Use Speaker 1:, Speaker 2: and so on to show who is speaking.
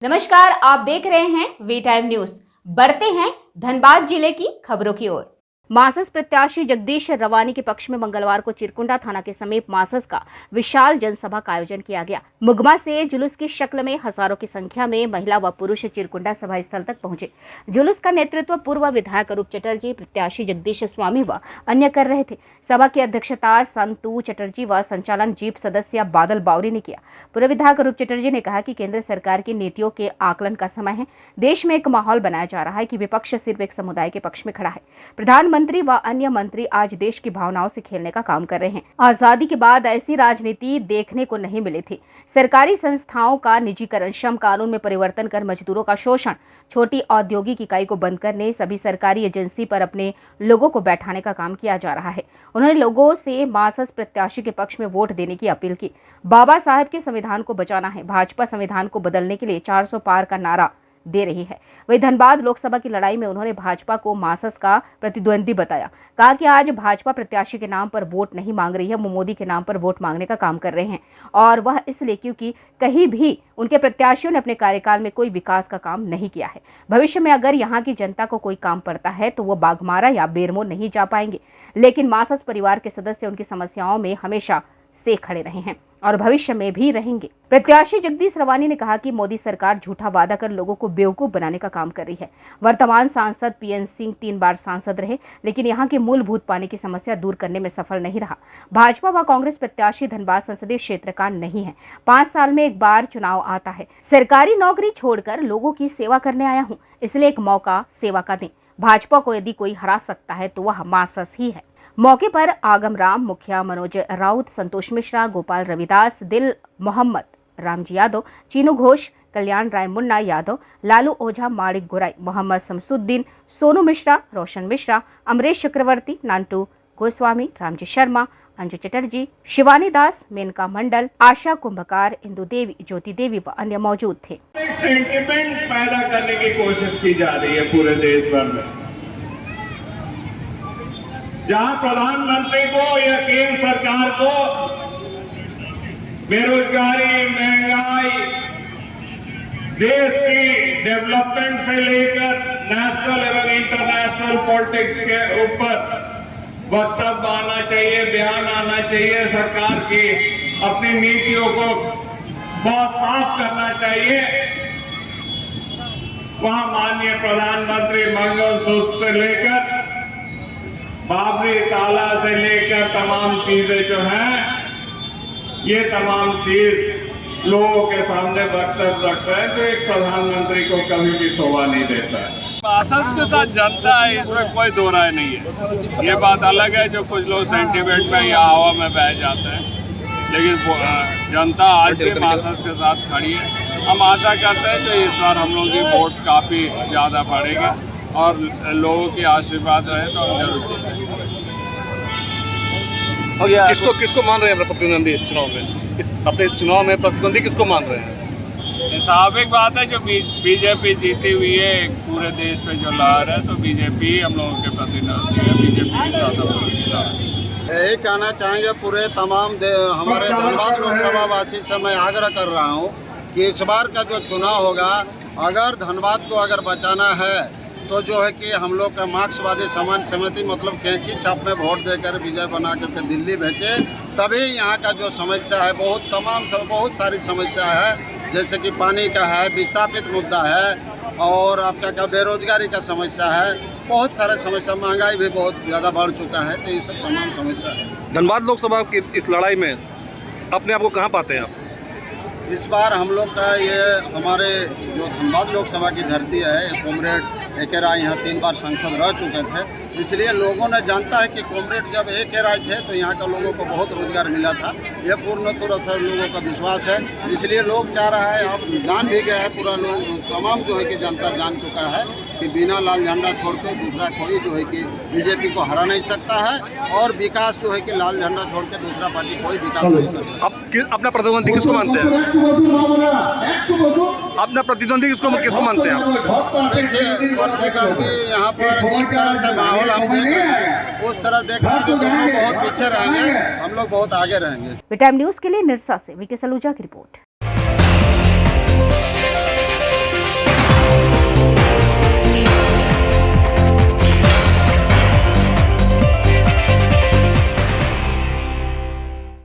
Speaker 1: नमस्कार, आप देख रहे हैं वी टाइम न्यूज। बढ़ते हैं धनबाद जिले की खबरों की ओर। मासस प्रत्याशी जगदीश रवानी के पक्ष में मंगलवार को चिरकुंडा थाना के समीप मासस का विशाल जनसभा का आयोजन किया गया। मुगमा से जुलूस की शक्ल में हजारों की संख्या में महिला व पुरुष चिरकुंडा सभा स्थल तक पहुंचे। जुलूस का नेतृत्व पूर्व विधायक रूप चटर्जी, प्रत्याशी जगदीश स्वामी व अन्य कर रहे थे। सभा की अध्यक्षता संतू चटर्जी व संचालन जीप सदस्य बादल बावरी ने किया। पूर्व विधायक रूप चटर्जी ने कहा कि केंद्र सरकार की नीतियों के आकलन का समय है। देश में एक माहौल बनाया जा रहा है कि विपक्ष सिर्फ एक समुदाय के पक्ष में खड़ा है। प्रधानमंत्री व अन्य मंत्री आज देश की भावनाओं से खेलने का काम कर रहे हैं। आजादी के बाद ऐसी राजनीति देखने को नहीं मिली थी। सरकारी संस्थाओं का निजीकरण, श्रम कानून में परिवर्तन कर मजदूरों का शोषण, छोटी औद्योगिक इकाई को बंद करने, सभी सरकारी एजेंसी पर अपने लोगों को बैठाने का काम किया जा रहा है। उन्होंने लोगों से मासस प्रत्याशी के पक्ष में वोट देने की अपील की। बाबा साहेब के संविधान को बचाना है। भाजपा संविधान को बदलने के लिए 400 पार का नारा दे रही है। वही धनबाद लोकसभा की लड़ाई में उन्होंने भाजपा को मासस का प्रतिद्वंदी बताया। कहा कि आज भाजपा प्रत्याशी के नाम पर वोट नहीं मांग रही है, वो मोदी के नाम पर वोट मांगने का काम कर रहे हैं, और वह इसलिए क्योंकि कहीं भी उनके प्रत्याशियों ने अपने कार्यकाल में कोई विकास का काम नहीं किया है। भविष्य में अगर यहाँ की जनता को कोई काम पड़ता है तो वो बाघमारा या बेरमो नहीं जा पाएंगे, लेकिन मासस परिवार के सदस्य उनकी समस्याओं में हमेशा से खड़े रहे हैं और भविष्य में भी रहेंगे। प्रत्याशी जगदीश रवानी ने कहा कि मोदी सरकार झूठा वादा कर लोगों को बेवकूफ बनाने का काम कर रही है। वर्तमान सांसद पीएन सिंह 3 बार सांसद रहे, लेकिन यहाँ की मूलभूत पानी की समस्या दूर करने में सफल नहीं रहा। भाजपा व कांग्रेस प्रत्याशी धनबाद संसदीय क्षेत्र का नहीं है। 5 साल में एक बार चुनाव आता है। सरकारी नौकरी छोड़कर लोगों की सेवा करने आया हूँ, इसलिए एक मौका सेवा का दें। भाजपा को यदि कोई हरा सकता है तो वह मासस ही है। मौके पर आगम राम, मुखिया मनोज राउत, संतोष मिश्रा, गोपाल रविदास, दिल मोहम्मद, रामजी यादव, चीनू घोष, कल्याण राय मुन्ना यादव, लालू ओझा, माणिक गोराई, मोहम्मद शमसुद्दीन, सोनू मिश्रा, रोशन मिश्रा, अमरीश चक्रवर्ती, नांटू गोस्वामी, रामजी शर्मा, अंजू चटर्जी, शिवानी दास, मेनका मंडल, आशा कुंभकार, इंदु देवी, ज्योति देवी व अन्य मौजूद थे।
Speaker 2: एक सेंटिमेंट पैदा करने की कोशिश की जा रही है पूरे देश भर में, जहां प्रधानमंत्री को या केंद्र सरकार को बेरोजगारी, महंगाई, देश की डेवलपमेंट से लेकर नेशनल एवं इंटरनेशनल पॉलिटिक्स के ऊपर वक्तव्य आना चाहिए, बयान आना चाहिए। सरकार की अपनी नीतियों को बहुत साफ करना चाहिए। वहां माननीय प्रधानमंत्री मंगलसूत्र से लेकर बाबरी ताला से लेकर तमाम चीजें जो हैं, ये तमाम चीज लोगों के सामने वक्तव्य रखते हैं, तो एक प्रधानमंत्री को कभी भी शोभा नहीं देता है।
Speaker 3: मासस के साथ जनता है, इसमें कोई दो राय नहीं है। ये बात अलग है जो कुछ लोग सेंटिमेंट में या हवा में बह जाते हैं, लेकिन जनता आज भी मासस के साथ खड़ी है। हम आशा करते हैं कि इस बार हम लोगों की वोट काफ़ी ज़्यादा बढ़ेगी और लोगों की आशीर्वाद रहे तो हम जरूर जीतेंगे।
Speaker 4: किसको मान रहे हैं प्रतिद्वंदी इस चुनाव में? इस चुनाव में प्रतिद्वंदी किसको मान रहे हैं?
Speaker 3: स्वाभाविक बात है, जो बीजेपी जीती हुई है, पूरे देश में जो लहर है, तो बीजेपी हम लोगों के प्रतिद्वंदी है। बीजेपी के साथ हम लोगों की लहर है।
Speaker 5: यही कहना चाहेंगे पूरे तमाम हमारे धनबाद लोकसभा वासी से मैं आग्रह कर रहा हूँ कि इस बार का जो चुनाव होगा, अगर धनबाद को अगर बचाना है तो जो है कि हम लोग का मार्क्सवादी समाज समिति मतलब कैंची छाप में वोट देकर विजय बना करके दिल्ली भेजे, तभी यहाँ का जो समस्या है बहुत सारी समस्या है, जैसे कि पानी का है, विस्थापित मुद्दा है, और आपका क्या बेरोजगारी का समस्या है, बहुत सारे समस्या, महंगाई भी बहुत ज़्यादा बढ़ चुका है, तो ये सब तमाम समस्या है।
Speaker 4: धनबाद लोकसभा की इस लड़ाई में अपने आप को कहाँ पाते हैं आप?
Speaker 5: इस बार हम लोग का ये हमारे जो धनबाद लोकसभा की धरती है, कॉमरेड ए.के. राय यहाँ 3 बार सांसद रह चुके थे, इसलिए लोगों ने जानता है कि कॉमरेड जब ए.के. राय थे तो यहाँ का लोगों को बहुत रोजगार मिला था। ये पूर्ण तौर से लोगों का विश्वास है, इसलिए लोग चाह रहा है, अब जान भी गया है, पूरा लोग तमाम जो है कि जनता जान चुका है कि बिना लाल झंडा छोड़कर दूसरा कोई जो है कि बीजेपी को हरा नहीं सकता है, और विकास जो है कि लाल झंडा छोड़ के दूसरा पार्टी कोई विकास नहीं कर सकता।
Speaker 4: अब अपना प्रतिद्वंदी किसको मानते हैं? अपना प्रतिद्वंदी किसको मानते हैं आप?
Speaker 5: देखिए, यहाँ पर जिस तरह से माहौल हम देख रहे हैं, उस तरह देख रहे हैं कि दोनों बहुत पीछे रहेंगे, हम लोग बहुत आगे रहेंगे।
Speaker 1: वी टाइम न्यूज के लिए निरसा से वीके सलूजा की रिपोर्ट।